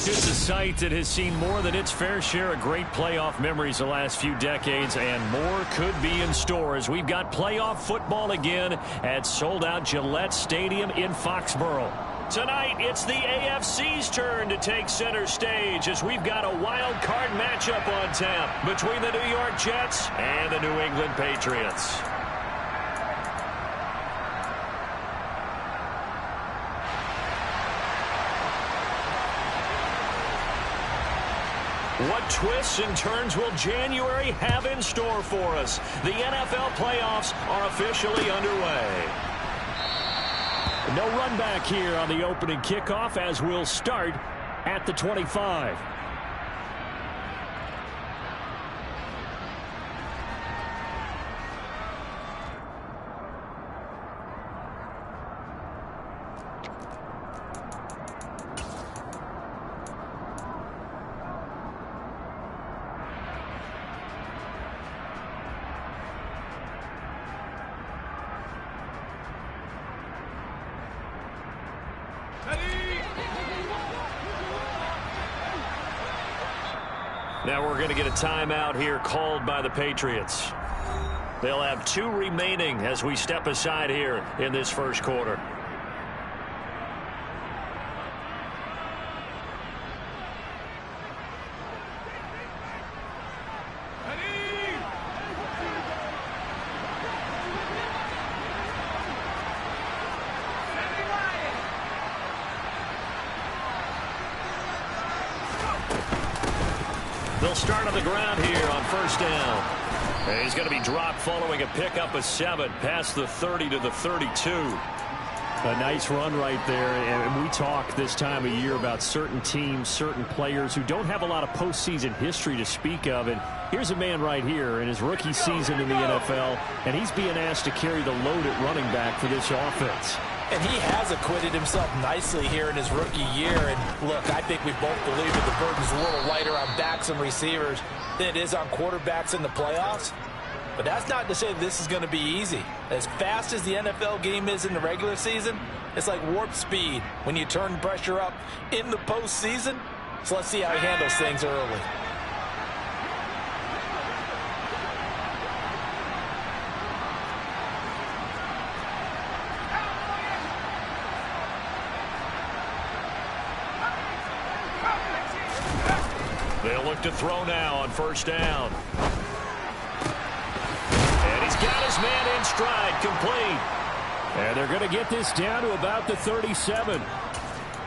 It's a site that has seen more than its fair share of great playoff memories the last few decades, and more could be in store as we've got playoff football again at sold-out Gillette Stadium in Foxborough. Tonight, it's the AFC's turn to take center stage as we've got a wild card matchup on tap between the New York Jets and the New England Patriots. What twists and turns will January have in store for us? The NFL playoffs are officially underway. No run back here on the opening kickoff as we'll start at the 25. Now we're going to get a timeout here called by the Patriots. They'll have 2 remaining as we step aside here in this first quarter. They'll start on the ground here on first down. And he's going to be dropped following a pickup of 7 past the 30 to the 32. A nice run right there. And we talk this time of year about certain teams, certain players who don't have a lot of postseason history to speak of. And here's a man right here in his rookie season in the NFL, and he's being asked to carry the load at running back for this offense. And he has acquitted himself nicely here in his rookie year. And look, I think we both believe that the burden's a little lighter on backs and receivers than it is on quarterbacks in the playoffs. But that's not to say this is going to be easy. As fast as the NFL game is in the regular season, it's like warp speed when you turn pressure up in the postseason. So let's see how he handles things early. They'll look to throw now on first down. And he's got his man in stride, complete. And they're going to get this down to about the 37.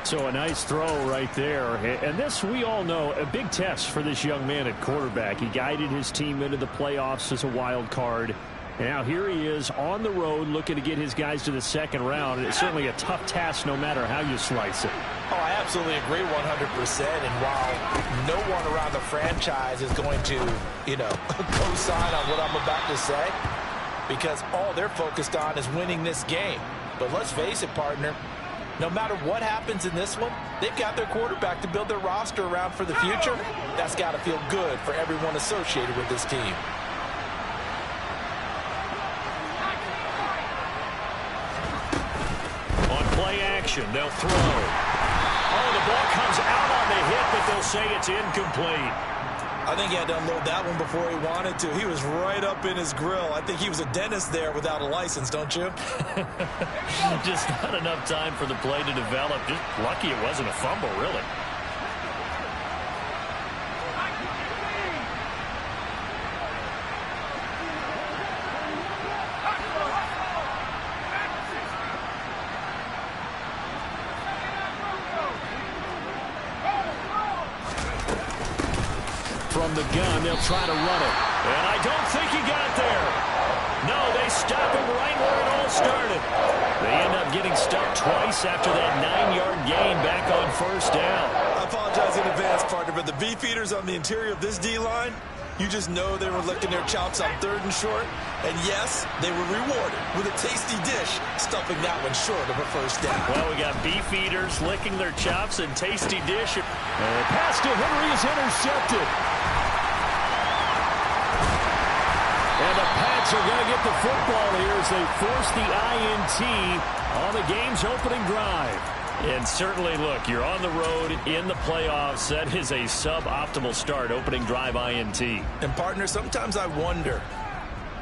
So a nice throw right there. And this, we all know, a big test for this young man at quarterback. He guided his team into the playoffs as a wild card. And now here he is on the road looking to get his guys to the second round. And it's certainly a tough task no matter how you slice it. Oh, I absolutely agree 100%. And while no one around the franchise is going to, co-sign on what I'm about to say, because all they're focused on is winning this game. But let's face it, partner, no matter what happens in this one, they've got their quarterback to build their roster around for the future. That's got to feel good for everyone associated with this team. They'll throw. Oh, the ball comes out on the hit, but they'll say it's incomplete. I think he had to unload that one before he wanted to. He was right up in his grill. I think he was a dentist there without a license, don't you? Just not enough time for the play to develop. Just lucky it wasn't a fumble, really. From the gun, they'll try to run it. And I don't think he got there. No, they stop him right where it all started. They end up getting stuck twice after that 9-yard gain back on first down. I apologize in advance, partner, but the beefeaters on the interior of this D-line, you just know they were licking their chops on 3rd and short. And yes, they were rewarded with a tasty dish, stuffing that one short of a first down. Well, we got beefeaters licking their chops and tasty dish. And the pass to Henry is intercepted. And the Pats are going to get the football here as they force the INT on the game's opening drive. And certainly, look, you're on the road in the playoffs. That is a suboptimal start, opening drive INT. And, partner, sometimes I wonder,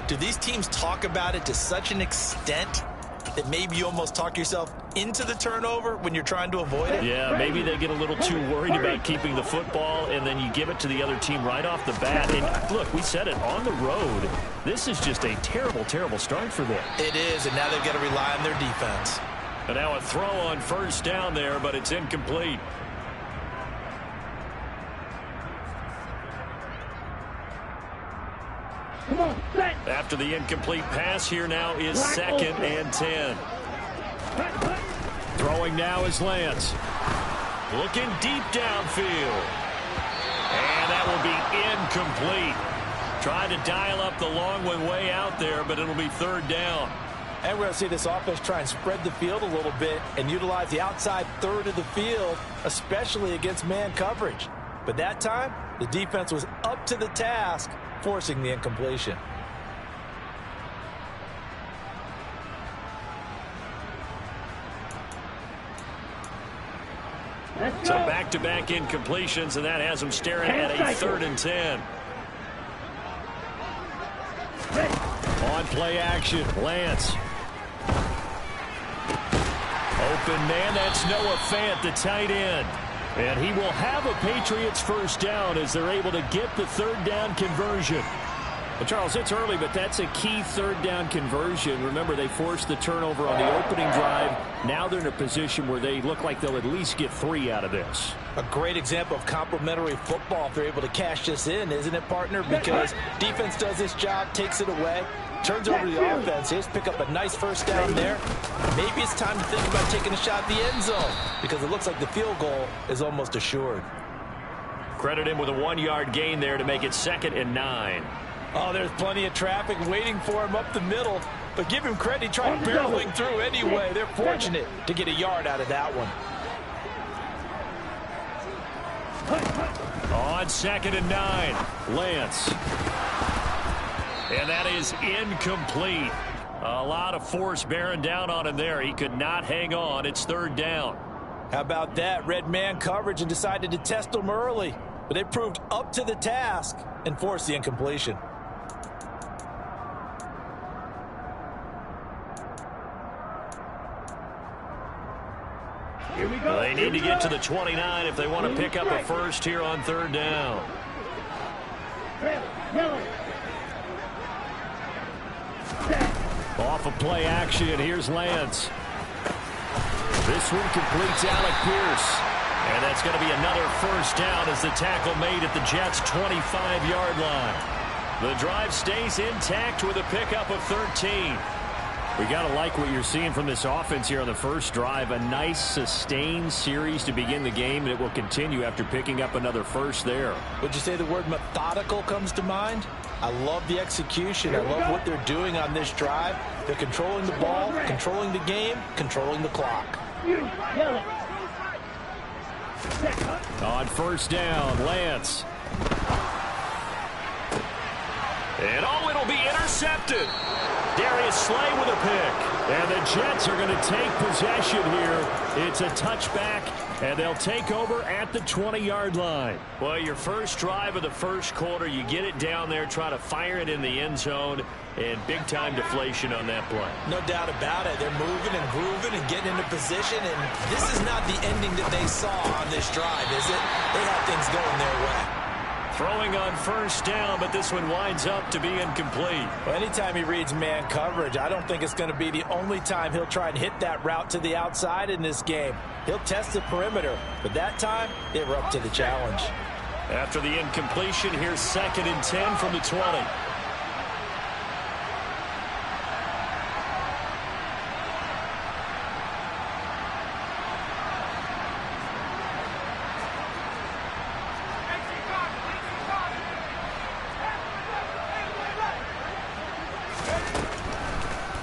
do these teams talk about it to such an extent that maybe you almost talk yourself into the turnover when you're trying to avoid it? Yeah, maybe they get a little too worried about keeping the football, and then you give it to the other team right off the bat. And, look, we said it, on the road, this is just a terrible, terrible start for them. It is, and now they've got to rely on their defense. And now a throw on first down there, but it's incomplete. Come on, set. After the incomplete pass, here now is 2nd and 10. Throwing now is Lance. Looking deep downfield. And that will be incomplete. Trying to dial up the long one way out there, but it'll be 3rd down. And we're going to see this offense try and spread the field a little bit and utilize the outside third of the field, especially against man coverage. But that time, the defense was up to the task, forcing the incompletion. So back-to-back incompletions, and that has them staring at a 3rd and 10. On play action, Lance. Open man, that's Noah Fant, the tight end. And he will have a Patriots first down as they're able to get the 3rd down conversion. Well, Charles, it's early, but that's a key 3rd down conversion. Remember, they forced the turnover on the opening drive. Now they're in a position where they look like they'll at least get 3 out of this. A great example of complementary football if they're able to cash this in, isn't it, partner? Because defense does this job, takes it away, turns over to the offense. Here's pick up a nice first down there. Maybe it's time to think about taking a shot at the end zone because it looks like the field goal is almost assured. Credit him with a 1-yard gain there to make it 2nd and 9. Oh, there's plenty of traffic waiting for him up the middle. But give him credit, he tried barreling through anyway. They're fortunate to get a yard out of that one. On 2nd and 9, Lance. And that is incomplete. A lot of force bearing down on him there. He could not hang on. It's 3rd down. How about that? Red man coverage and decided to test him early. But they proved up to the task and forced the incompletion. Here we go. They need to get to the 29 if they want to pick up a first here on 3rd down. Off of play action, here's Lance. This one completes Alec Pierce. And that's going to be another first down as the tackle made at the Jets' 25-yard line. The drive stays intact with a pickup of 13. We got to like what you're seeing from this offense here on the first drive. A nice sustained series to begin the game, and it will continue after picking up another first there. Would you say the word methodical comes to mind? I love the execution. I love what they're doing on this drive. They're controlling the ball, controlling the game, controlling the clock. On first down, Lance. And it'll be intercepted. Darius Slay with a pick. And the Jets are going to take possession here. It's a touchback, and they'll take over at the 20-yard line. Well, your first drive of the first quarter, you get it down there, try to fire it in the end zone, and big-time deflation on that play. No doubt about it. They're moving and grooving and getting into position, and this is not the ending that they saw on this drive, is it? They had things going their way. Throwing on first down, but this one winds up to be incomplete. Well, anytime he reads man coverage, I don't think it's going to be the only time he'll try and hit that route to the outside in this game. He'll test the perimeter, but that time, they were up to the challenge. After the incompletion, here's 2nd and 10 from the 20.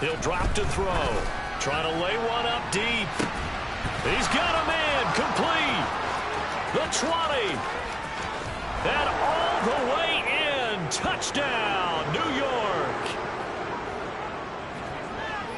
He'll drop to throw. Trying to lay one up deep. He's got a man. Complete. The 20. And all the way in. Touchdown, New York.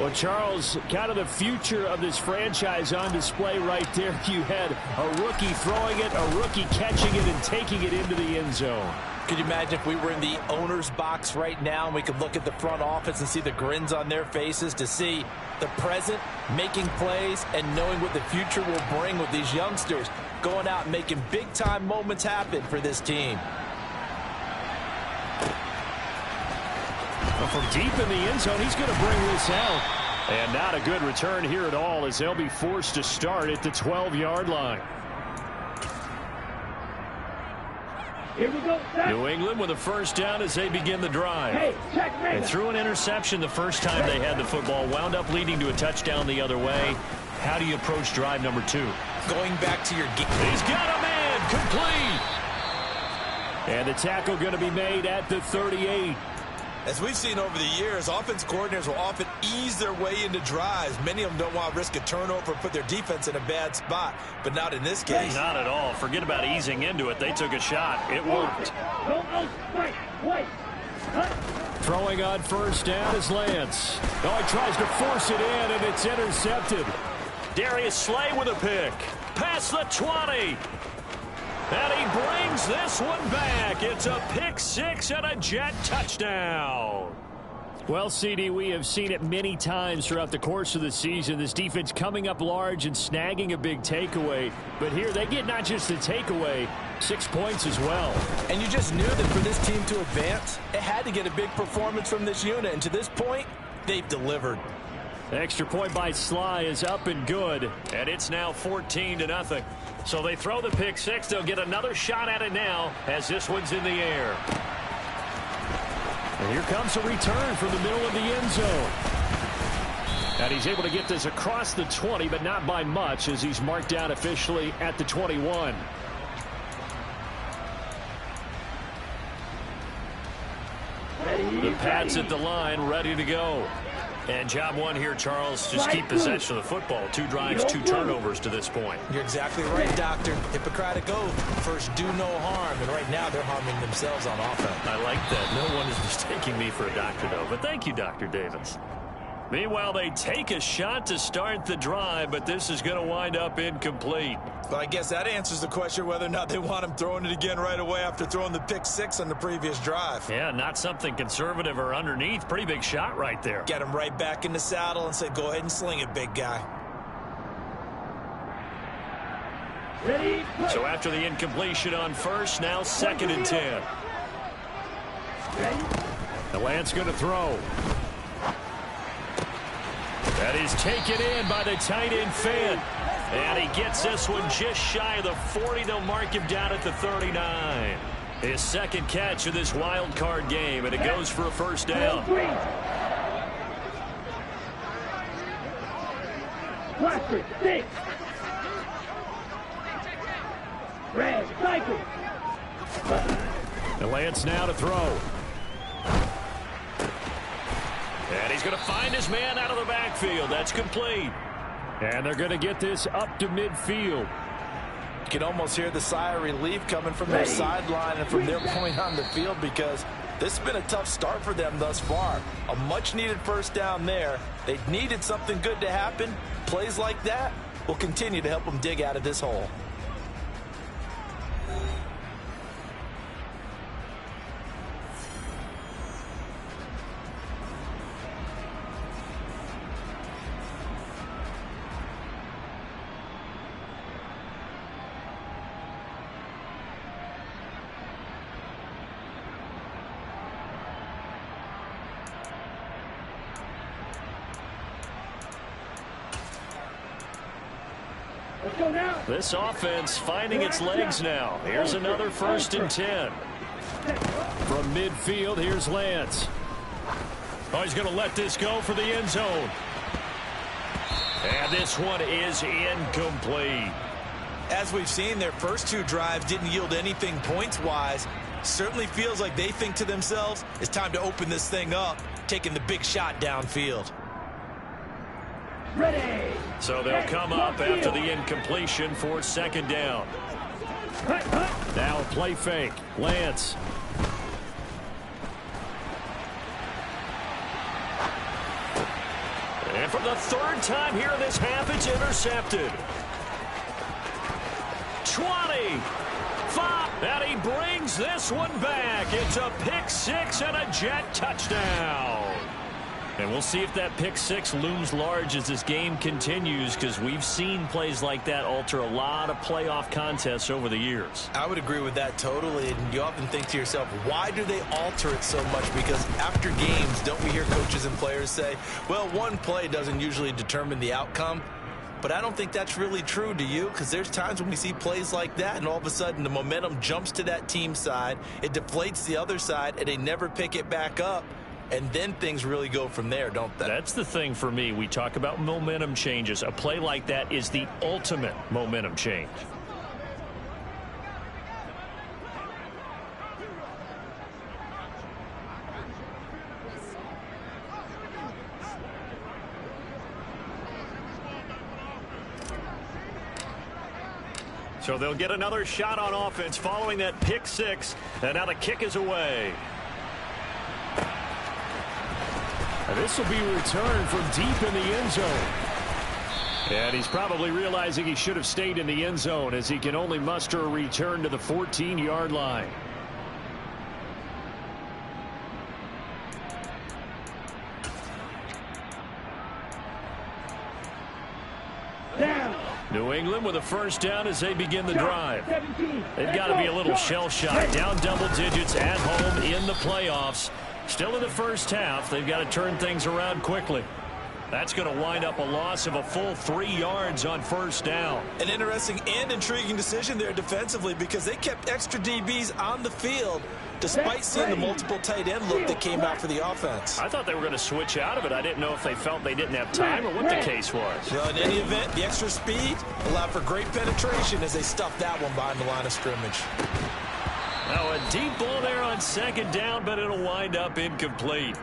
Well, Charles, kind of the future of this franchise on display right there. You had a rookie throwing it, a rookie catching it, and taking it into the end zone. Could you imagine if we were in the owner's box right now and we could look at the front office and see the grins on their faces, to see the present making plays and knowing what the future will bring with these youngsters going out and making big-time moments happen for this team. Well, from deep in the end zone, he's going to bring this out. And not a good return here at all, as they'll be forced to start at the 12-yard line. Here we go. New England with a first down as they begin the drive. They threw an interception the first time they had the football, wound up leading to a touchdown the other way. How do you approach drive number 2? Going back to your game. He's got a man, complete. And the tackle going to be made at the 38. As we've seen over the years, offense coordinators will often ease their way into drives. Many of them don't want to risk a turnover or put their defense in a bad spot, but not in this case. Not at all. Forget about easing into it. They took a shot. It worked. Throwing on first down is Lance. Oh, he tries to force it in, and it's intercepted. Darius Slay with a pick. Past the 20. And he brings this one back. It's a pick six and a Jet touchdown. Well, CD, we have seen it many times throughout the course of the season. This defense coming up large and snagging a big takeaway. But here they get not just the takeaway, 6 points as well. And you just knew that for this team to advance, it had to get a big performance from this unit. And to this point, they've delivered. The extra point by Sly is up and good. And it's now 14-0. So they throw the pick six. They'll get another shot at it now as this one's in the air. And here comes a return from the middle of the end zone. And he's able to get this across the 20, but not by much, as he's marked down officially at the 21. The Pats at the line, ready to go. And job one here, Charles, just keep possession of the football. 2 drives, 2 turnovers to this point. You're exactly right, Doctor. Hippocratic oath. First, do no harm. And right now, they're harming themselves on offense. I like that. No one is mistaking me for a doctor, though. But thank you, Dr. Davis. Meanwhile, they take a shot to start the drive, but this is going to wind up incomplete. Well, I guess that answers the question whether or not they want him throwing it again right away after throwing the pick six on the previous drive. Yeah, not something conservative or underneath. Pretty big shot right there. Get him right back in the saddle and say, go ahead and sling it, big guy. Ready, so after the incompletion on first, now 2nd and 10. The Lance going to throw. That is taken in by the tight end Fant. And he gets this one just shy of the 40. They'll mark him down at the 39. His second catch of this wild card game, and it goes for a first down. Blaster, 6. Red, cycle. The Lance now to throw. And he's going to find his man out of the backfield. That's complete. And they're going to get this up to midfield. You can almost hear the sigh of relief coming from their sideline and from their point on the field, because this has been a tough start for them thus far. A much-needed first down there. They needed something good to happen. Plays like that will continue to help them dig out of this hole. This offense finding its legs now. Here's another 1st and 10. From midfield, here's Lance. Oh, he's going to let this go for the end zone. And this one is incomplete. As we've seen, their first 2 drives didn't yield anything points-wise. Certainly feels like they think to themselves, it's time to open this thing up, taking the big shot downfield. Ready. So they'll come up after the incompletion for 2nd down. Now a play fake. Lance. And for the third time here in this half, it's intercepted. 20. 5. And he brings this one back. It's a pick six and a Jet touchdown. And we'll see if that pick six looms large as this game continues, because we've seen plays like that alter a lot of playoff contests over the years. I would agree with that totally. And you often think to yourself, why do they alter it so much? Because after games, don't we hear coaches and players say, well, one play doesn't usually determine the outcome? But I don't think that's really true, do you? Because there's times when we see plays like that, and all of a sudden the momentum jumps to that team side, it deflates the other side, and they never pick it back up. And then things really go from there, don't they? That's the thing for me. We talk about momentum changes. A play like that is the ultimate momentum change. So they'll get another shot on offense following that pick six. And now the kick is away. And this will be returned from deep in the end zone. And he's probably realizing he should have stayed in the end zone, as he can only muster a return to the 14-yard line. Down. New England with a first down as they begin the drive. 17. They've got to be a little shell shocked. Down double digits at home in the playoffs. Still in the first half. They've got to turn things around quickly. That's going to wind up a loss of a full 3 yards on first down. An interesting and intriguing decision there defensively, because they kept extra DBs on the field despite seeing the multiple tight end look that came out for the offense. I thought they were going to switch out of it. I didn't know if they felt they didn't have time or what the case was. Well, in any event, the extra speed allowed for great penetration as they stuffed that one behind the line of scrimmage. Now a deep ball there on second down, but it'll wind up incomplete.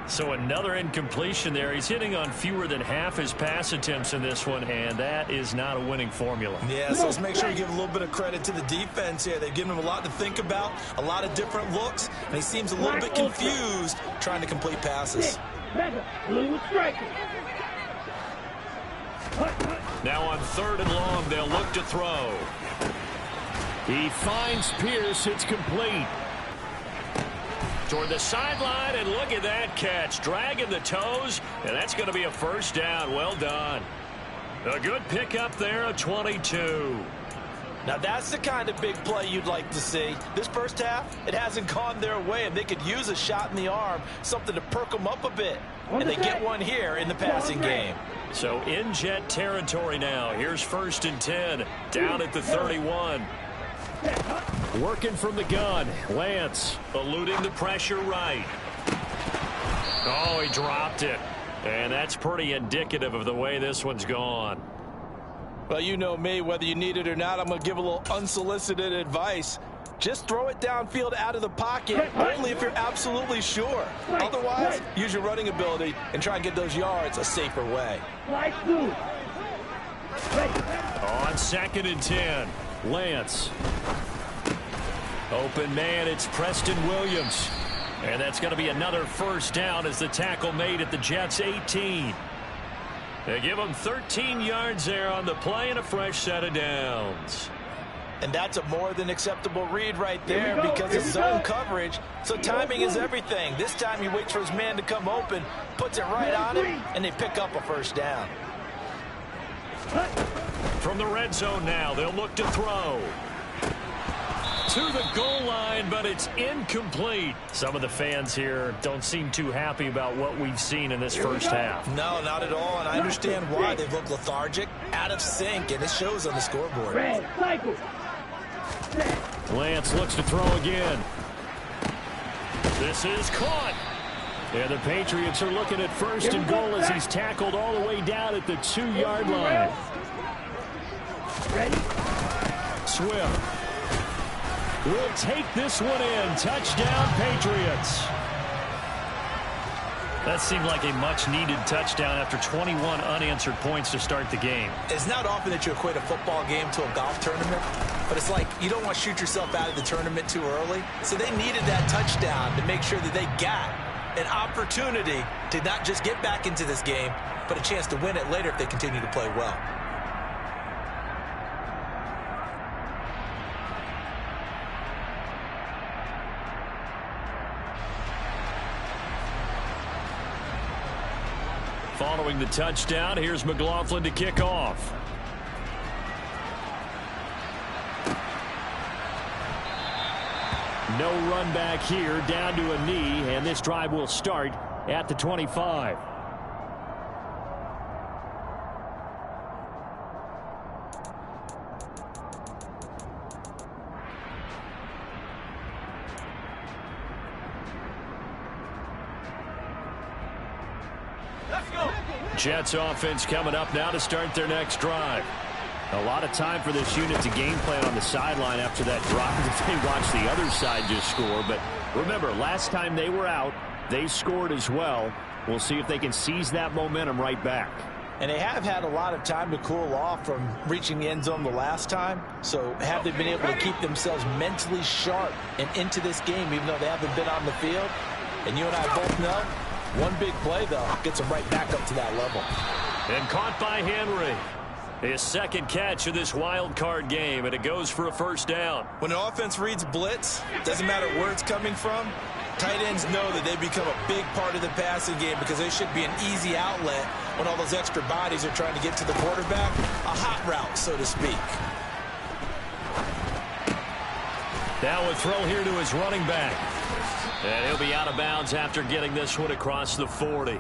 So another incompletion there. He's hitting on fewer than half his pass attempts in this one, and that is not a winning formula. Yeah, so let's make sure we give a little bit of credit to the defense here. They've given him a lot to think about, a lot of different looks, and he seems a little bit confused trying to complete passes. Blue striker. Now on third and long, they'll look to throw. He finds Pierce. It's complete. Toward the sideline, and look at that catch. Dragging the toes, and that's going to be a first down. Well done. A good pickup there, a 22. Now that's the kind of big play you'd like to see. This first half, it hasn't gone their way, and they could use a shot in the arm, something to perk them up a bit. And they get one here in the passing game. So in Jet territory now. Here's first and 10, down at the 31. Working from the gun, Lance. Eluding the pressure right. Oh, he dropped it. And that's pretty indicative of the way this one's gone. Well, you know me, whether you need it or not, I'm going to give a little unsolicited advice. Just throw it downfield out of the pocket, only if you're absolutely sure. Otherwise, use your running ability and try and get those yards a safer way. On second and 10, Lance. Open man, it's Preston Williams. And that's going to be another first down as the tackle made at the Jets' 18. They give them 13 yards there on the play and a fresh set of downs. And that's a more than acceptable read right there because it's zone coverage. So timing is everything. This time he waits for his man to come open, puts it right on him, and they pick up a first down. From the red zone now, they'll look to throw. To the goal line, but it's incomplete. Some of the fans here don't seem too happy about what we've seen in this first half. No, not at all, and I understand why. They've looked lethargic, out of sync, and it shows on the scoreboard. Lance looks to throw again. This is caught. And the Patriots are looking at first and goal as he's tackled all the way down at the 2-yard line. Swift will take this one in. Touchdown, Patriots. That seemed like a much-needed touchdown after 21 unanswered points to start the game. It's not often that you equate a football game to a golf tournament, but it's like you don't want to shoot yourself out of the tournament too early. So they needed that touchdown to make sure that they got an opportunity to not just get back into this game, but a chance to win it later if they continue to play well. Following the touchdown, here's McLaughlin to kick off. No run back here, down to a knee, and this drive will start at the 25. Jets offense coming up now to start their next drive. A lot of time for this unit to game plan on the sideline after that drop if they watch the other side just score. But remember, last time they were out, they scored as well. We'll see if they can seize that momentum right back. And they have had a lot of time to cool off from reaching the end zone the last time. So have they been able to keep themselves mentally sharp and into this game even though they haven't been on the field? And you and I both know, one big play, though, gets them right back up to that level. And caught by Henry. His second catch of this wild card game, and it goes for a first down. When an offense reads blitz, doesn't matter where it's coming from, tight ends know that they become a big part of the passing game because they should be an easy outlet when all those extra bodies are trying to get to the quarterback. A hot route, so to speak. Now a throw here to his running back. And he'll be out of bounds after getting this one across the 40.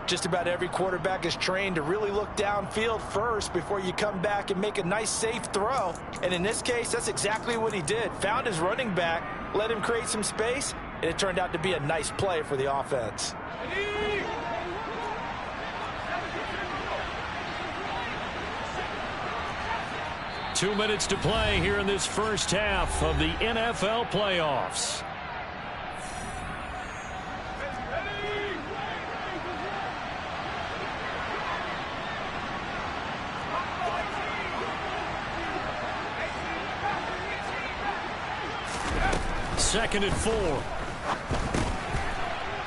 Just about every quarterback is trained to really look downfield first before you come back and make a nice, safe throw. And in this case, that's exactly what he did. Found his running back, let him create some space, and it turned out to be a nice play for the offense. Two minutes to play here in this first half of the NFL playoffs. Second and 4.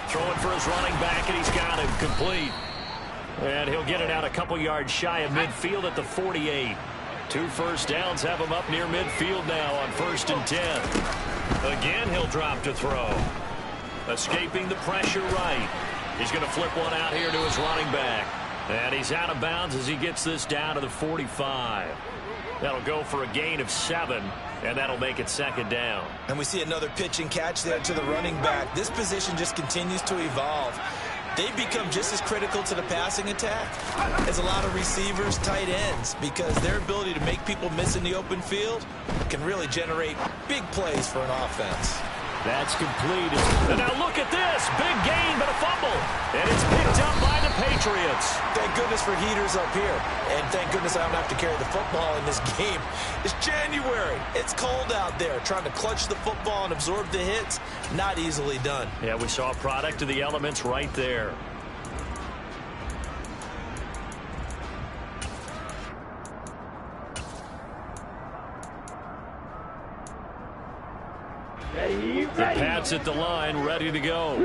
Throwing for his running back, and he's got him complete. And he'll get it out a couple yards shy of midfield at the 48. 2 first downs have him up near midfield now on 1st and 10. Again, he'll drop to throw. Escaping the pressure right. He's going to flip one out here to his running back. And he's out of bounds as he gets this down to the 45. That'll go for a gain of 7. And that'll make it second down. And we see another pitch and catch there to the running back. This position just continues to evolve. They become just as critical to the passing attack as a lot of receivers, tight ends, because their ability to make people miss in the open field can really generate big plays for an offense. That's completed. And now look at this. Big gain, but a fumble. And it's picked up by the Patriots. Thank goodness for heaters up here. And thank goodness I don't have to carry the football in this game. It's January. It's cold out there. Trying to clutch the football and absorb the hits, not easily done. Yeah, we saw a product of the elements right there. The Pats at the line, ready to go.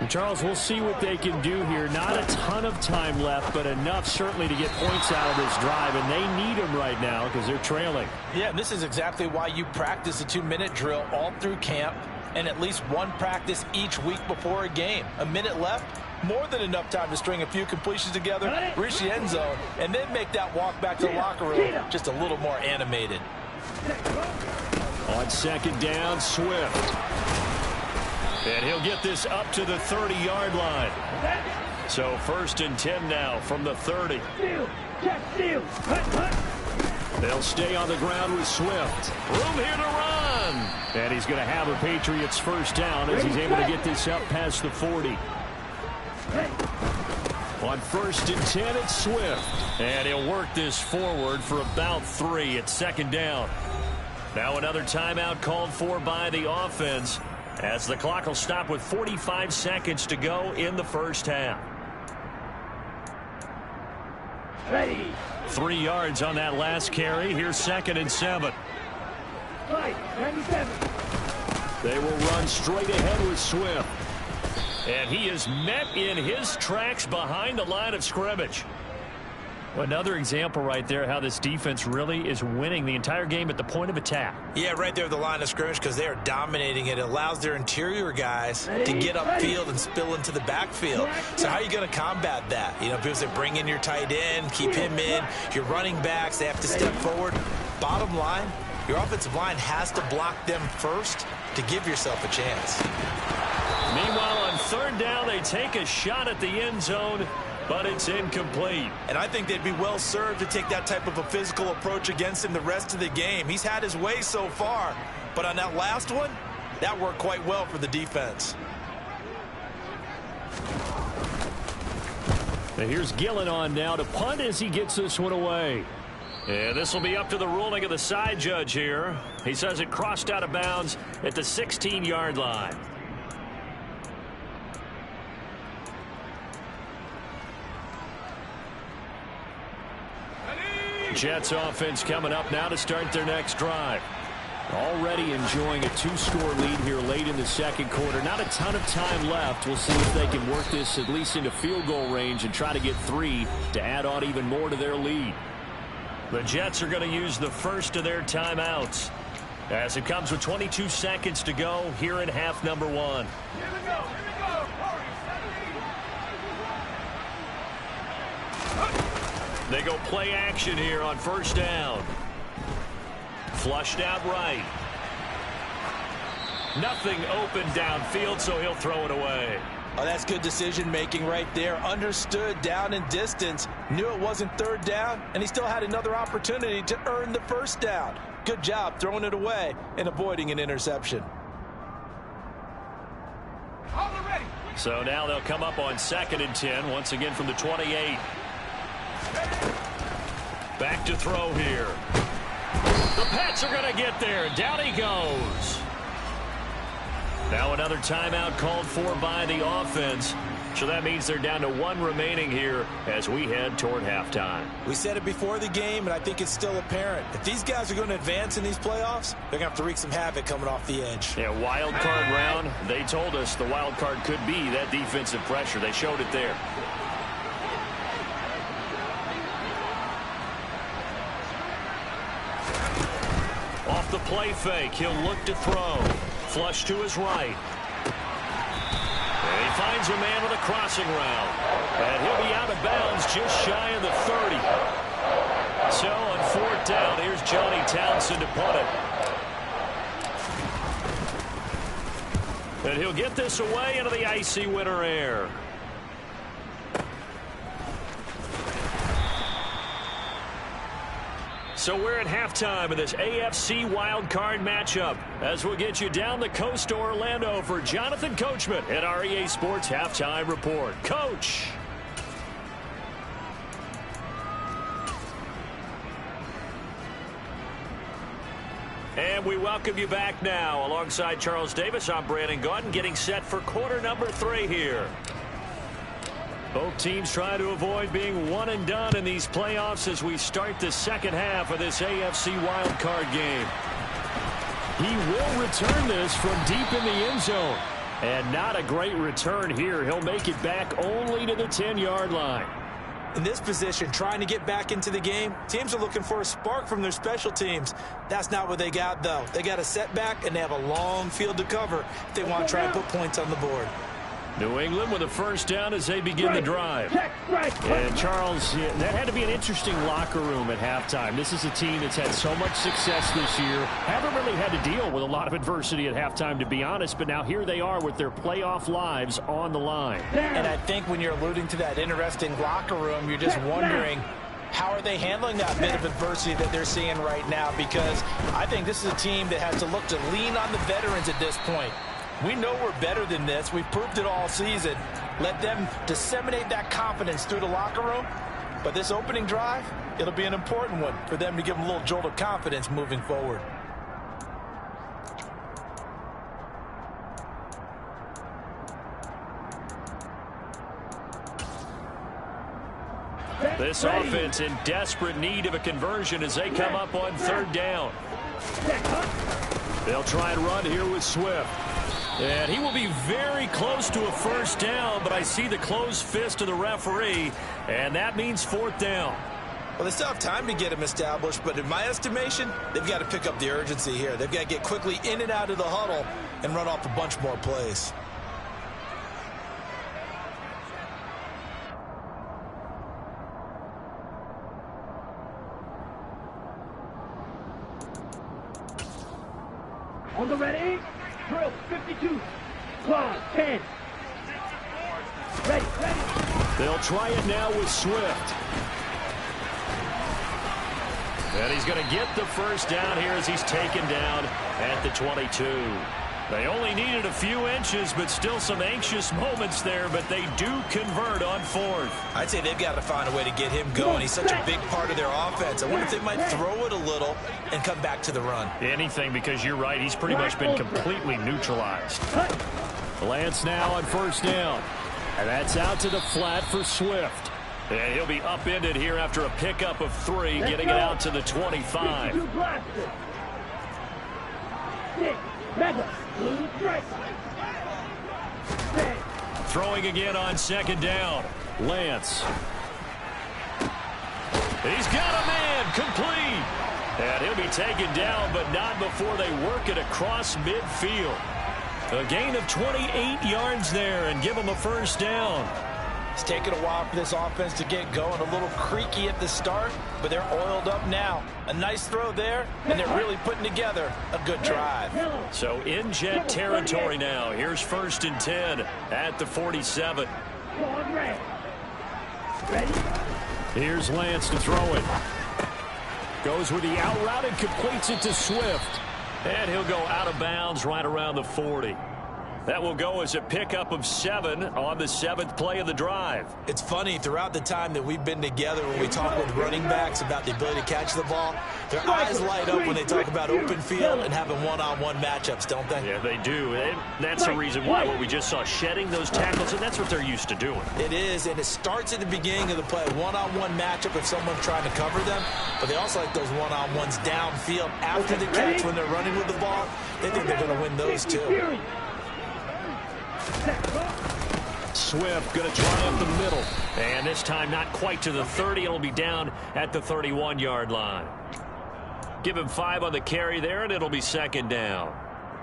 And Charles, we'll see what they can do here. Not a ton of time left, but enough certainly to get points out of this drive, and they need them right now because they're trailing. Yeah, this is exactly why you practice a 2-minute drill all through camp and at least one practice each week before a game. A minute left, more than enough time to string a few completions together, reach the end zone, and then make that walk back to the locker room just a little more animated. On second down, Swift. And he'll get this up to the 30-yard line. So 1st and 10 now from the 30. They'll stay on the ground with Swift. Room here to run. And he's going to have a Patriots first down as he's able to get this up past the 40. On 1st and 10, it's Swift. And he'll work this forward for about 3 at second down. Now another timeout called for by the offense as the clock will stop with 45 seconds to go in the first half. 3 yards on that last carry. Here's 2nd and 7. They will run straight ahead with Swift. And he is met in his tracks behind the line of scrimmage. Another example right there how this defense really is winning the entire game at the point of attack. Yeah, right there at the line of scrimmage because they are dominating it. It allows their interior guys to get upfield and spill into the backfield. So how are you going to combat that? You know, people say bring in your tight end, keep him in. Your running backs, they have to step forward. Bottom line, your offensive line has to block them first to give yourself a chance. Meanwhile, on third down, they take a shot at the end zone, but it's incomplete. And I think they'd be well served to take that type of a physical approach against him the rest of the game. He's had his way so far, but on that last one, that worked quite well for the defense. Now here's Gillen on now to punt as he gets this one away. Yeah, this will be up to the ruling of the side judge here. He says it crossed out of bounds at the 16-yard line. Jets offense coming up now to start their next drive. Already enjoying a 2-score lead here late in the second quarter. Not a ton of time left. We'll see if they can work this at least into field goal range and try to get 3 to add on even more to their lead. The Jets are going to use the first of their timeouts as it comes with 22 seconds to go here in half number 1. They go play action here on first down. Flushed out right. Nothing open downfield, so he'll throw it away. Oh, that's good decision-making right there. Understood down and distance. Knew it wasn't third down, and he still had another opportunity to earn the first down. Good job throwing it away and avoiding an interception. So now they'll come up on 2nd and 10, once again from the 28. Back to throw here. The Pats are going to get there. Down he goes. Now another timeout called for by the offense. So that means they're down to 1 remaining here as we head toward halftime. We said it before the game, and I think it's still apparent. If these guys are going to advance in these playoffs, they're going to have to wreak some havoc coming off the edge. Yeah, wild card round. They told us the wild card could be that defensive pressure. They showed it there. Off the play fake, he'll look to throw. Flush to his right. And he finds a man with a crossing route. And he'll be out of bounds just shy of the 30. So on 4th down, here's Johnny Townsend to punt it. And he'll get this away into the icy winter air. So we're at halftime of this AFC wildcard matchup as we'll get you down the coast to Orlando for Jonathan Coachman at our EA Sports Halftime Report. Coach. And we welcome you back now. Alongside Charles Davis, I'm Brandon Gaudin, getting set for quarter number 3 here. Both teams trying to avoid being one and done in these playoffs as we start the second half of this AFC wildcard game. He will return this from deep in the end zone. And not a great return here. He'll make it back only to the 10-yard line. In this position, trying to get back into the game, teams are looking for a spark from their special teams. That's not what they got, though. They got a setback, and they have a long field to cover if they want to try and put points on the board. New England with a first down as they begin the drive. And Charles, that had to be an interesting locker room at halftime. This is a team that's had so much success this year. Haven't really had to deal with a lot of adversity at halftime, to be honest, but now here they are with their playoff lives on the line. And I think when you're alluding to that interesting locker room, you're just wondering, how are they handling that bit of adversity that they're seeing right now? Because I think this is a team that has to look to lean on the veterans at this point. We know we're better than this. We've proved it all season. Let them disseminate that confidence through the locker room. But this opening drive, it'll be an important one for them to give them a little jolt of confidence moving forward. This offense in desperate need of a conversion as they come up on 3rd down. They'll try and run here with Swift. And he will be very close to a first down, but I see the closed fist of the referee, and that means fourth down. Well, they still have time to get him established, but in my estimation, they've got to pick up the urgency here. They've got to get quickly in and out of the huddle and run off a bunch more plays. On the ready, drill 52, claw 10. Ready. They'll try it now with Swift. And he's going to get the first down here as he's taken down at the 22. They only needed a few inches, but still some anxious moments there, but they do convert on fourth. I'd say they've got to find a way to get him going. He's such a big part of their offense. I wonder if they might throw it a little and come back to the run. Anything, because you're right, he's pretty much been completely neutralized. Lance now on first down. And that's out to the flat for Swift. And he'll be upended here after a pickup of 3, getting it out to the 25. Throwing again on second down. Lance. He's got a man, complete. And he'll be taken down, but not before they work it across midfield. A gain of 28 yards there and give him a first down. It's taken a while for this offense to get going. A little creaky at the start, but they're oiled up now. A nice throw there, and they're really putting together a good drive. So in jet territory now. Here's 1st and 10 at the 47. Here's Lance to throw it. Goes with the out route and completes it to Swift. And he'll go out of bounds right around the 40. That will go as a pickup of 7 on the 7th play of the drive. It's funny, throughout the time that we've been together, when we talk with running backs about the ability to catch the ball, their eyes light up when they talk about open field and having one-on-one matchups, don't they? Yeah, they do. And that's the reason why what we just saw, shedding those tackles, and that's what they're used to doing. It is, and it starts at the beginning of the play. One-on-one matchup if someone's trying to cover them, but they also like those one-on-ones downfield after the catch when they're running with the ball. They think they're going to win those too. Swift going to try up the middle. And this time not quite to the 30. It'll be down at the 31-yard line. Give him 5 on the carry there, and it'll be second down.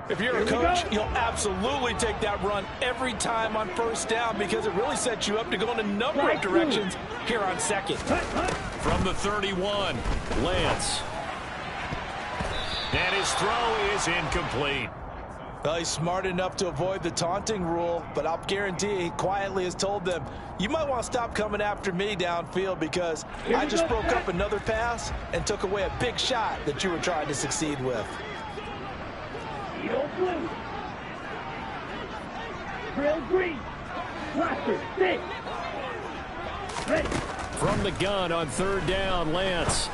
If you're a coach, you'll absolutely take that run every time on first down because it really sets you up to go in a number of directions here on second. From the 31, Lance. And his throw is incomplete. Well, he's smart enough to avoid the taunting rule, but I'll guarantee he quietly has told them, you might want to stop coming after me downfield because I just broke up another pass and took away a big shot that you were trying to succeed with. Blue. Drill green. Blaster 6. Ready. From the gun on 3rd down, Lance.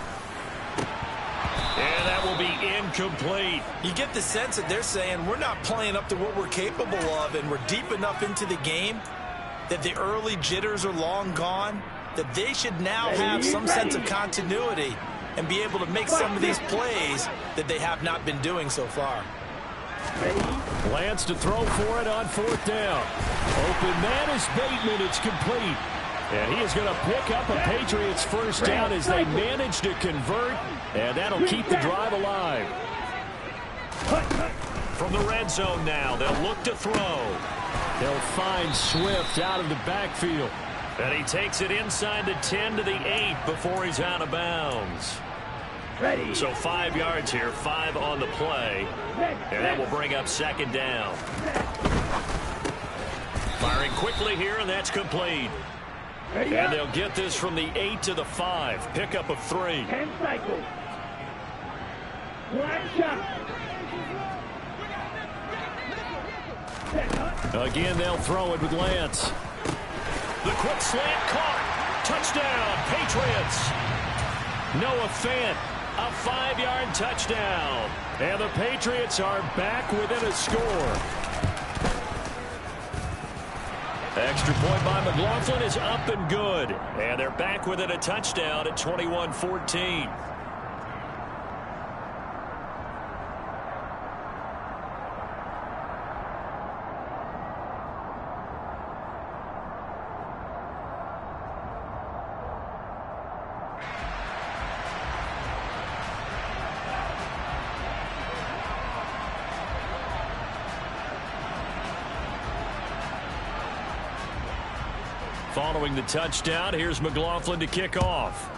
And that will be incomplete. You get the sense that they're saying we're not playing up to what we're capable of, and we're deep enough into the game that the early jitters are long gone, that they should now have some sense of continuity and be able to make some of these plays that they have not been doing so far. Lance to throw for it on 4th down. Open man is Bateman. It's complete. And he is going to pick up a Patriots first down as they manage to convert, and that'll keep the drive alive. From the red zone now, they'll look to throw. They'll find Swift out of the backfield. And he takes it inside the 10 to the 8 before he's out of bounds. So 5 yards here, 5 on the play. And that will bring up second down. Firing quickly here, and that's complete. And they'll get this from the 8 to the 5. Pickup of 3. 10 cycles. One shot. Again, they'll throw it with Lance. The quick slant caught. Touchdown, Patriots. Noah Fant, a 5-yard touchdown. And the Patriots are back within a score. Extra point by McLaughlin is up and good. And they're back within a touchdown at 21-14. Following the touchdown, here's McLaughlin to kick off.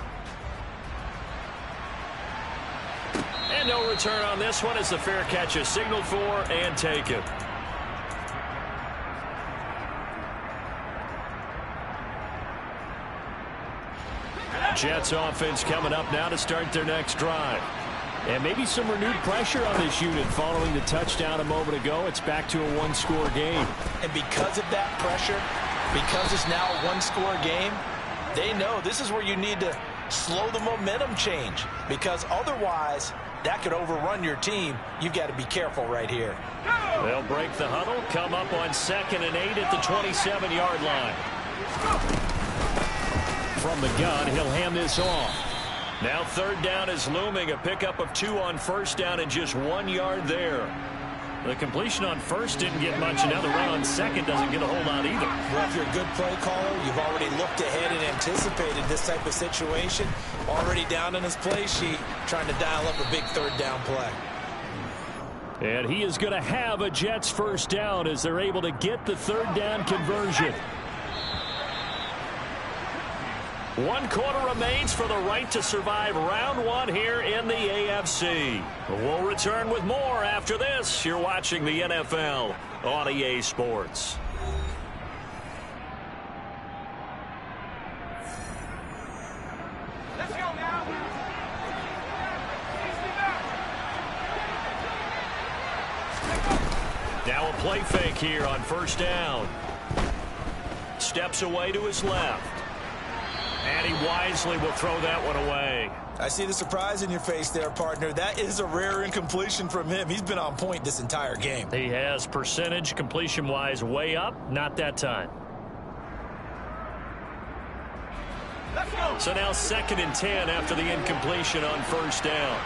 And no return on this one as the fair catch is signaled for and taken. Jets offense coming up now to start their next drive. And maybe some renewed pressure on this unit following the touchdown a moment ago. It's back to a one-score game. And because of that pressure, because it's now a one-score game, they know this is where you need to slow the momentum change, because otherwise that could overrun your team. You've got to be careful right here. They'll break the huddle, come up on 2nd and 8 at the 27-yard line. From the gun, he'll hand this off. Now 3rd down is looming, a pickup of 2 on 1st down and just 1 yard there. The completion on 1st didn't get much. Another run on 2nd doesn't get a whole lot either. Well, if you're a good play caller, you've already looked ahead and anticipated this type of situation. Already down on his play sheet, trying to dial up a big 3rd down play. And he is going to have a Jets 1st down as they're able to get the 3rd down conversion. 1 quarter remains for the right to survive round 1 here in the AFC. We'll return with more after this. You're watching the NFL on EA Sports. Let's go now. Now a play fake here on 1st down. Steps away to his left. And he wisely will throw that one away. I see the surprise in your face there, partner. That is a rare incompletion from him. He's been on point this entire game. He has percentage completion-wise way up. Not that time. Let's go. So now 2nd and 10 after the incompletion on 1st down.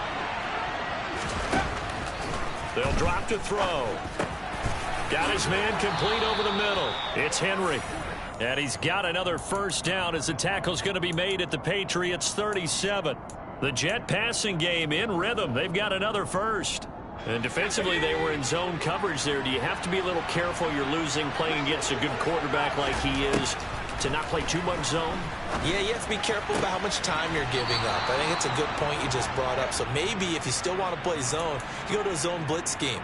They'll drop to throw. Got his man complete over the middle. It's Henry. And he's got another 1st down as the tackle's going to be made at the Patriots 37. The Jet passing game in rhythm. They've got another 1st. And defensively, they were in zone coverage there. Do you have to be a little careful you're losing playing against a good quarterback like he is to not play too much zone? Yeah, you have to be careful about how much time you're giving up. I think it's a good point you just brought up. So maybe if you still want to play zone, you go to a zone blitz scheme.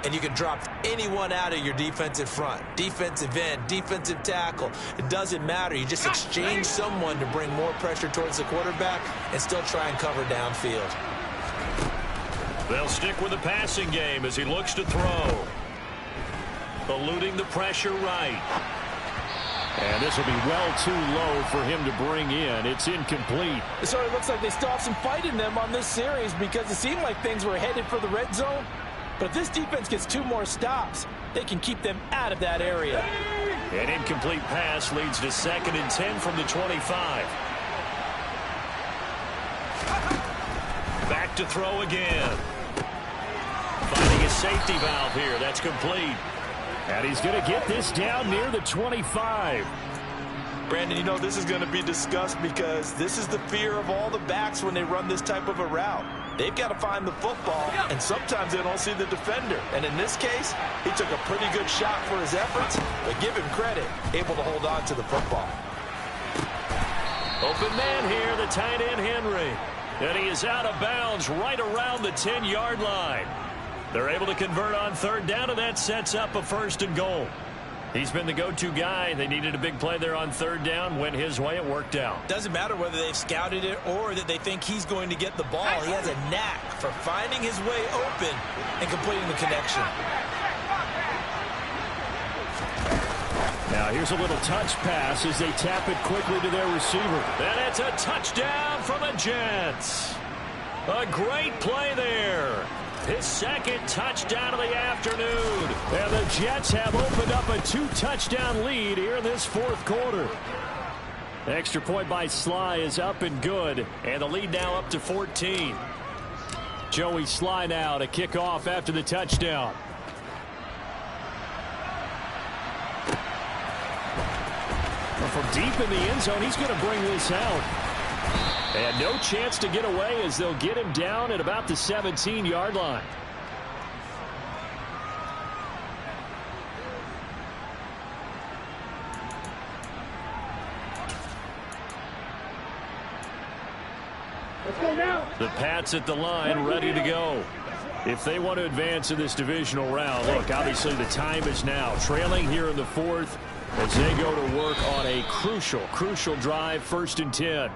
And you can drop anyone out of your defensive front. Defensive end, defensive tackle. It doesn't matter. You just exchange someone to bring more pressure towards the quarterback and still try and cover downfield. They'll stick with the passing game as he looks to throw. Eluding the pressure right. And this will be well too low for him to bring in. It's incomplete. It sort of looks like they still have some fight in them on this series because it seemed like things were headed for the red zone. But if this defense gets 2 more stops, they can keep them out of that area. An incomplete pass leads to 2nd and 10 from the 25. Back to throw again. Finding a safety valve here. That's complete. And he's going to get this down near the 25. Brandon, you know this is going to be discussed because this is the fear of all the backs when they run this type of a route. They've got to find the football, and sometimes they don't see the defender. And in this case, he took a pretty good shot for his efforts, but give him credit, able to hold on to the football. Open man here, the tight end Henry. And he is out of bounds right around the 10-yard line. They're able to convert on 3rd down, and that sets up a 1st and goal. He's been the go-to guy. They needed a big play there on 3rd down. Went his way. It worked out. Doesn't matter whether they've scouted it or that they think he's going to get the ball. He has a knack for finding his way open and completing the connection. Now here's a little touch pass as they tap it quickly to their receiver. And it's a touchdown for the Jets. A great play there. His 2nd touchdown of the afternoon. And the Jets have opened up a 2-touchdown lead here in this 4th quarter. Extra point by Sly is up and good. And the lead now up to 14. Joey Sly now to kick off after the touchdown. Well, from deep in the end zone, he's going to bring this out. And no chance to get away as they'll get him down at about the 17-yard line. The Pats at the line, ready to go. If they want to advance in this divisional round, look, obviously the time is now. Trailing here in the fourth as they go to work on a crucial drive, 1st and 10.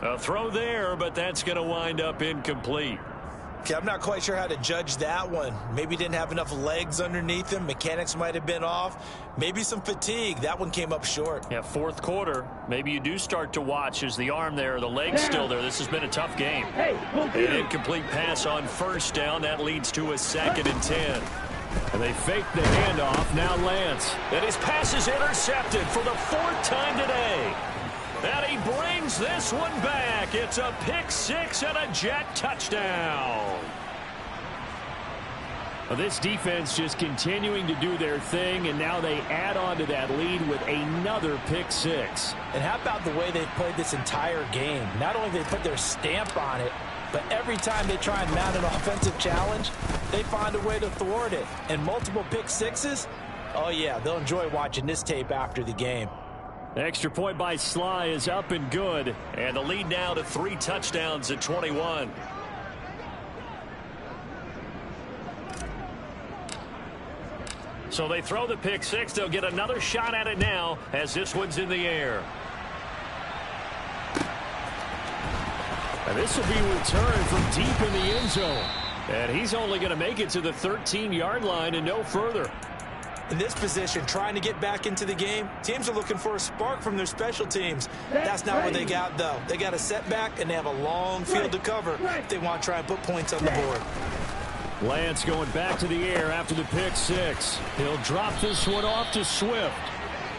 A throw there, but that's going to wind up incomplete. Okay, I'm not quite sure how to judge that one. Maybe didn't have enough legs underneath him. Mechanics might have been off. Maybe some fatigue. That one came up short. Yeah, fourth quarter. Maybe you do start to watch as the arm there, the leg's still there. This has been a tough game. An incomplete pass on 1st down. That leads to a 2nd and 10. And they fake the handoff. Now Lance. And his pass is intercepted for the 4th time today. And he brings this one back. It's a pick 6 and a Jet touchdown. Well, this defense just continuing to do their thing, and now they add on to that lead with another pick 6. And how about the way they've played this entire game? Not only they put their stamp on it, but every time they try and mount an offensive challenge, they find a way to thwart it. And multiple pick 6s, oh yeah, they'll enjoy watching this tape after the game. Extra point by Sly is up and good. And the lead now to 3 touchdowns at 21. So they throw the pick 6. They'll get another shot at it now as this one's in the air. And this will be returned from deep in the end zone. And he's only going to make it to the 13-yard line and no further. In this position, trying to get back into the game, teams are looking for a spark from their special teams. That's not what they got, though. They got a setback, and they have a long field to cover if they want to try and put points on the board. Lance going back to the air after the pick 6. He'll drop this one off to Swift.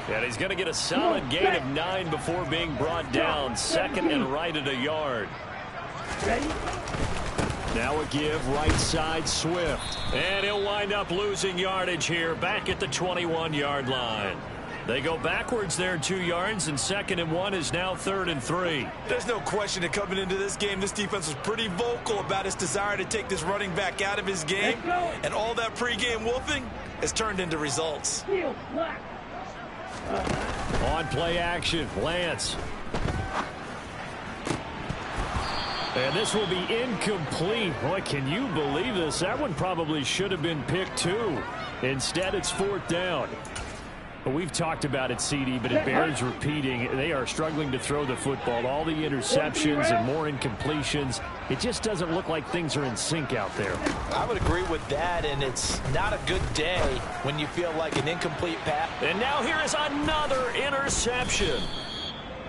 And he's going to get a solid gain of 9 before being brought down. 2nd and right at a yard. Now a give right side Swift. And he'll wind up losing yardage here back at the 21-yard line. They go backwards there 2 yards, and 2nd and 1 is now 3rd and 3. There's no question that coming into this game, this defense was pretty vocal about its desire to take this running back out of his game. And all that pregame wolfing has turned into results. On play action, Lance. And this will be incomplete. Boy, can you believe this? That one probably should have been picked 2. Instead, it's 4th down. Well, we've talked about it, CD, but it bears repeating. They are struggling to throw the football. All the interceptions and more incompletions. It just doesn't look like things are in sync out there. I would agree with that, and it's not a good day when you feel like an incomplete pass. And now here is another interception.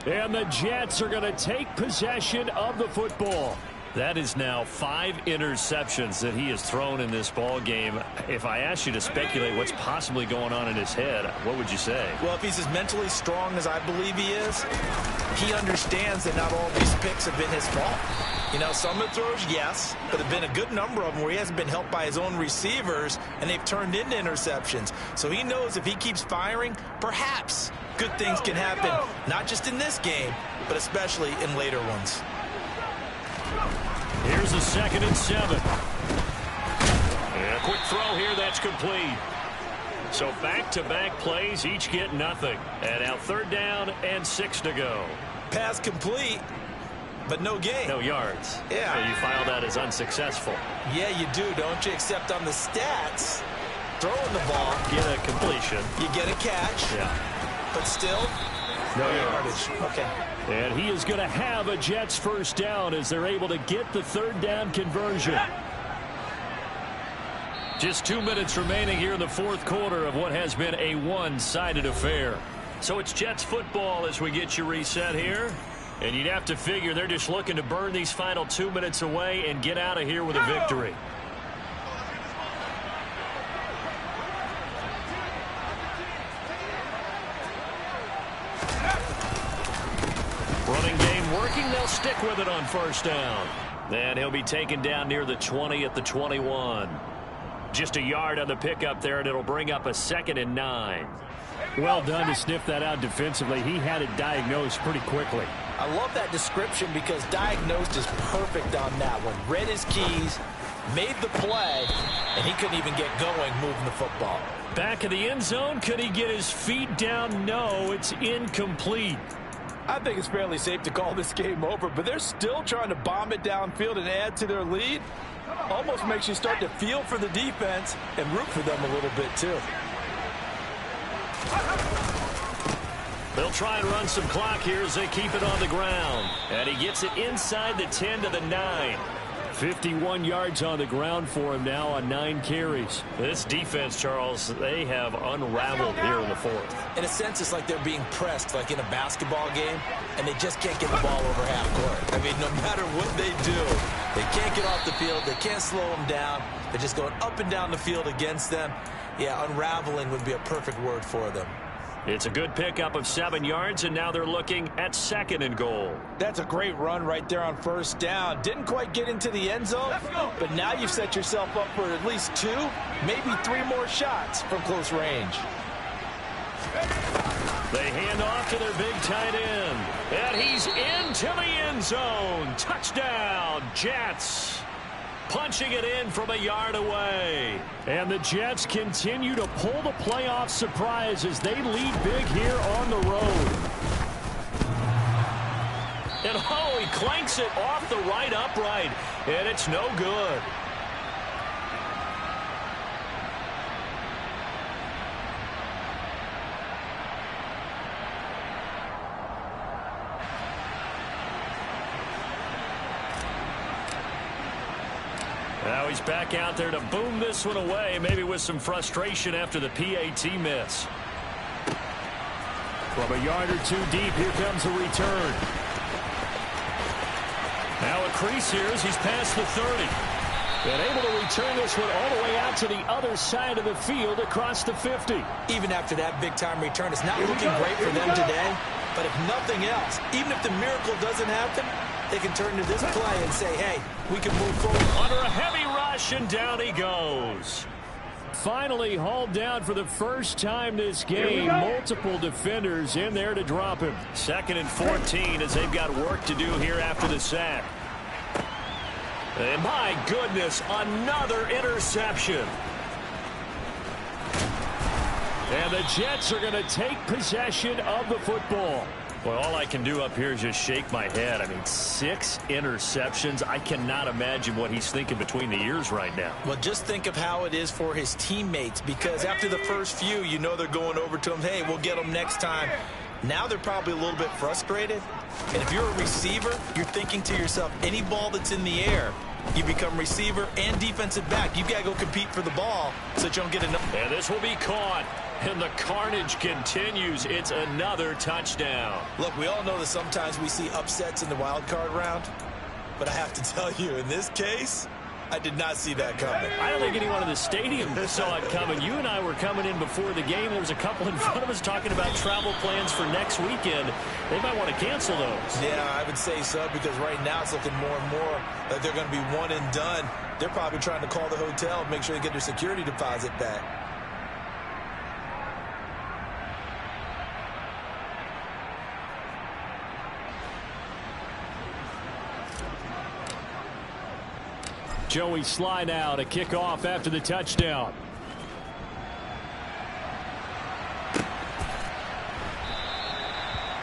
And the Jets are going to take possession of the football. That is now 5 interceptions that he has thrown in this ball game. If I asked you to speculate what's possibly going on in his head, what would you say? Well, if he's as mentally strong as I believe he is, he understands that not all these picks have been his fault. You know, some of the throws, yes, but there have been a good number of them where he hasn't been helped by his own receivers, and they've turned into interceptions. So he knows if he keeps firing, perhaps good things can happen, not just in this game, but especially in later ones. Here's a 2nd and 7. And a quick throw here, that's complete. So back-to-back plays, each get nothing. And now 3rd down and 6 to go. Pass complete, but no gain. No yards. Yeah. So you file that as unsuccessful. Yeah, you do, don't you? Except on the stats, throwing the ball, Get a completion. you get a catch, Yeah. but still, no yardage. Okay. And he is going to have a Jets 1st down as they're able to get the 3rd down conversion. Just 2 minutes remaining here in the 4th quarter of what has been a one-sided affair. So it's Jets football as we get you reset here. And you'd have to figure they're just looking to burn these final 2 minutes away and get out of here with a victory. Running game working. They'll stick with it on 1st down. Then he'll be taken down near the 20 at the 21. Just a yard on the pickup there, and it'll bring up a 2nd and 9. Well done to sniff that out defensively. He had it diagnosed pretty quickly. I love that description because diagnosed is perfect on that one. Read his keys, made the play, and he couldn't even get going moving the football. Back of the end zone. Could he get his feet down? No, it's incomplete. I think it's fairly safe to call this game over, but they're still trying to bomb it downfield and add to their lead. Almost makes you start to feel for the defense and root for them a little bit, too. They'll try and run some clock here as they keep it on the ground. And he gets it inside the 10 to the 9. 51 yards on the ground for him now on 9 carries. This defense, Charles, they have unraveled here in the fourth. In a sense, it's like they're being pressed, like in a basketball game, and they just can't get the ball over half court. I mean, no matter what they do, they can't get off the field. They can't slow them down. They're just going up and down the field against them. Yeah, unraveling would be a perfect word for them. It's a good pickup of 7 yards, and now they're looking at 2nd and goal. That's a great run right there on first down. Didn't quite get into the end zone, but now you've set yourself up for at least 2, maybe 3 more shots from close range. They hand off to their big tight end, and he's into the end zone. Touchdown, Jets. Punching it in from a yard away. And the Jets continue to pull the playoff surprise as they lead big here on the road. And oh, he clanks it off the right upright, and it's no good. Now he's back out there to boom this one away, maybe with some frustration after the PAT miss. From a yard or 2 deep, here comes a return. Now a crease here as he's past the 30. And able to return this one all the way out to the other side of the field across the 50. Even after that big-time return, it's not looking great for them today. But if nothing else, even if the miracle doesn't happen, they can turn to this play and say, hey, we can move forward. Under a heavy rush, and down he goes. Finally hauled down for the first time this game. Multiple defenders in there to drop him. 2nd and 14 as they've got work to do here after the sack. And my goodness, another interception. And the Jets are going to take possession of the football. Well, all I can do up here is just shake my head. I mean, 6 interceptions. I cannot imagine what he's thinking between the ears right now. Well, just think of how it is for his teammates, because after the first few, you know they're going over to him, hey, we'll get them next time. Now they're probably a little bit frustrated. And if you're a receiver, you're thinking to yourself, any ball that's in the air, you become receiver and defensive back. You've got to go compete for the ball so that you don't get enough. And this will be caught. And the carnage continues. It's another touchdown. Look, we all know that sometimes we see upsets in the wild card round. But I have to tell you, in this case, I did not see that coming. I don't think anyone in the stadium saw it coming. You and I were coming in before the game. There was a couple in front of us talking about travel plans for next weekend. They might want to cancel those. Yeah, I would say so, because right now it's looking more and more like they're going to be one and done. They're probably trying to call the hotel and make sure they get their security deposit back. Joey Sly now to kick off after the touchdown.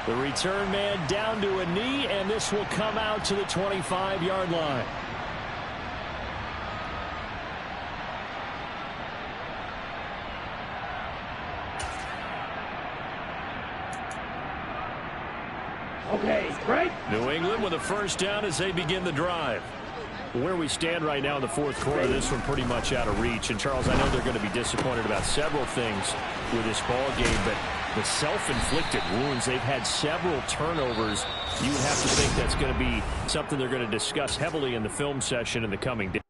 The return man down to a knee, and this will come out to the 25-yard line. Okay, great. New England with a first down as they begin the drive. Where we stand right now in the fourth quarter, this one pretty much out of reach. And, Charles, I know they're going to be disappointed about several things with this ball game, but the self-inflicted wounds, they've had several turnovers. You would have to think that's going to be something they're going to discuss heavily in the film session in the coming days.